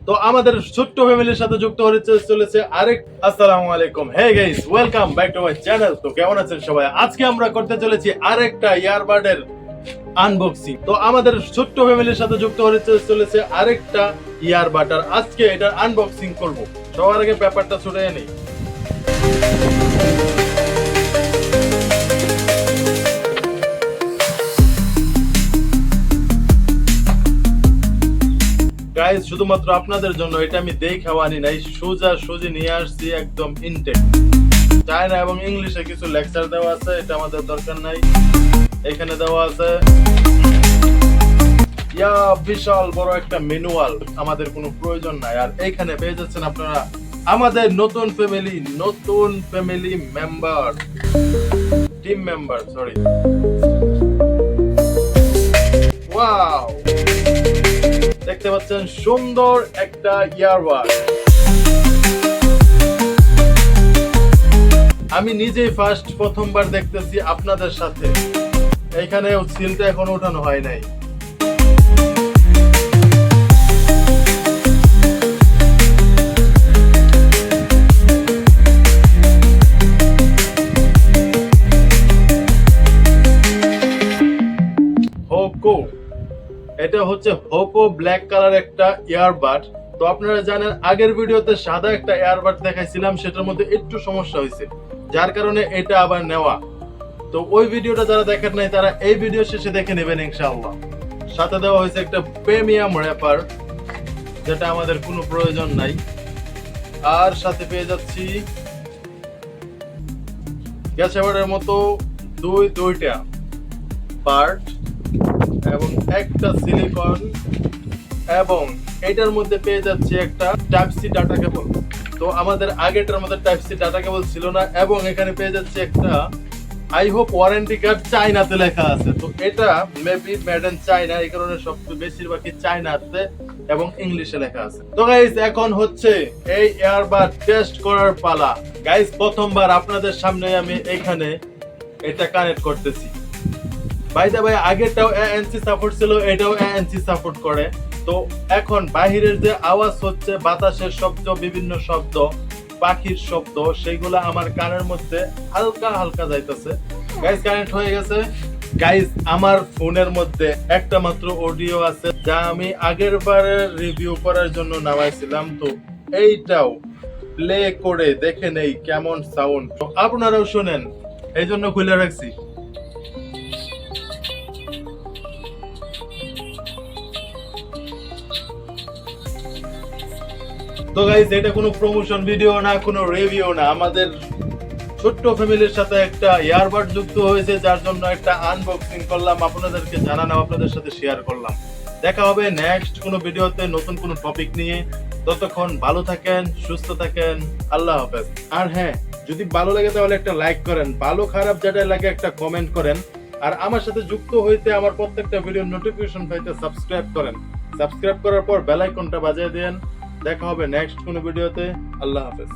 তো আমাদের ছোট্ট ফ্যামিলির সাথে যুক্ত হতে চলেছে আরেক আসসালামু আলাইকুম। Hey guys, welcome back to my channel. তো কেমন আছেন সবাই? আজকে আমরা করতে চলেছি আরেকটা ইয়ারবাডের আনবক্সিং। তো আমাদের ছোট্ট ফ্যামিলির সাথে যুক্ত হতে চলেছে আরেকটা ইয়ারবাড, আর আজকে এটার আনবক্সিং করব। সবার আগে ব্যাপারটা ছুটে নেই। গাইস, শুধুমাত্র আপনাদের জন্য এটা আমি দেখাও আনি নাই, সোজা নিয়ে আসছি একদম ইনটেক। চায়না এবং ইংলিশে কিছু লেকচার দেওয়া আছে, এটা আমাদের দরকার নাই। এখানে দেওয়া আছে বিশাল বড় একটা ম্যানুয়াল, আমাদের কোনো প্রয়োজন নাই। আর এখানে পেয়ে যাচ্ছেন আপনারা আমাদের নতুন family member, team member, sorry. Wow, দেখতে পাচ্ছেন সুন্দর একটা ইয়ারবাড। আমি নিজেই প্রথমবার দেখতেছি আপনাদের সাথে। এখানে সিলটা এখনো ওঠানো হয় নাই। হোকো, এটা হচ্ছে হোকো ব্ল্যাক কালার একটা ইয়ারবাড। তো আপনারা জানেন আগের ভিডিওতে সাদা একটা ইয়ারবাড দেখাইছিলাম, সেটার মধ্যে একটু সমস্যা হয়েছে, যার কারণে এটা আবার নেওয়া। তো ওই ভিডিওটা যারা দেখেন নাই তারা এই ভিডিও শেষে দেখে নেবেন ইনশাআল্লাহ। সাথে দেওয়া হয়েছে একটা প্রিমিয়াম র্যাপার, যেটা আমাদের কোনো প্রয়োজন নাই। আর সাথে পেয়ে যাচ্ছি গ্যাসেবারের মতো দুইটা পার্ট এবং একটা সিলিকন, এবং এটার মধ্যে পেয়ে যাচ্ছে একটা টাইপ সি ডাটা কেবল। তো আমাদের আগেটার মধ্যে টাইপ সি ডাটা কেবল ছিল না। এবং এখানে পেয়ে যাচ্ছে একটা আই হোপ ওয়ারেন্টি কার্ড, চায়নাতে লেখা আছে। তো এটা মেবি মেড ইন চায়না, এই কারণে সবচেয়ে বেশিরভাগই চায়নাতে এবং ইংলিশে লেখা আছে। তো গাইস, এখন হচ্ছে এই ইয়ারবাড টেস্ট করার পালা। গাইস, প্রথমবার আপনাদের সামনে আমি এখানে এটা কানেক্ট করতেছি। ভাই আগেরটাও এএনসি সাপোর্ট ছিল, এটাও এএনসি সাপোর্ট করে। তো এখন বাহিরের যে আওয়াজ হচ্ছে, বাতাসের শব্দ, বিভিন্ন শব্দ, পাখির শব্দ, সেগুলো আমার কানের মধ্যে হালকা হালকা যাইতেছে। গাইস, কানেক্ট হয়ে গেছে। গাইস, আমার ফোনের মধ্যে একটা মাত্র অডিও আছে, যা আমি আগের বারে রিভিউ করার জন্য নামাইছিলাম। তো এইটাও প্লে করে দেখে নেই কেমন সাউন্ড, তো আপনারাও শুনেন, এই জন্য খুলে রাখছি। তো গাইস, এটা কোনো প্রমোশন ভিডিও না, কোনো রিভিউ না, আমাদের ছোট্ট ফ্যামিলির সাথে একটা ইয়ারবাড যুক্ত হয়েছে, যার জন্য একটা আনবক্সিং করলাম, আপনাদেরকে জানানো, আপনাদের সাথে শেয়ার করলাম। দেখা হবে নেক্সট কোনো ভিডিওতে নতুন কোনো টপিক নিয়ে। ততক্ষণ ভালো থাকেন, সুস্থ থাকেন, আল্লাহ হাফেজ। আর হ্যাঁ, যদি ভালো লাগে তাহলে একটা লাইক করেন, ভালো খারাপ যেটা লাগে একটা কমেন্ট করেন। আর আমার সাথে যুক্ত হইতে, আমার প্রত্যেকটা ভিডিওর নোটিফিকেশন পাইতে সাবস্ক্রাইব করেন। সাবস্ক্রাইব করার পর বেল আইকনটা বাজিয়ে দেন। দেখা হবে নেক্সট কোনো ভিডিওতে। আল্লাহ হাফেজ।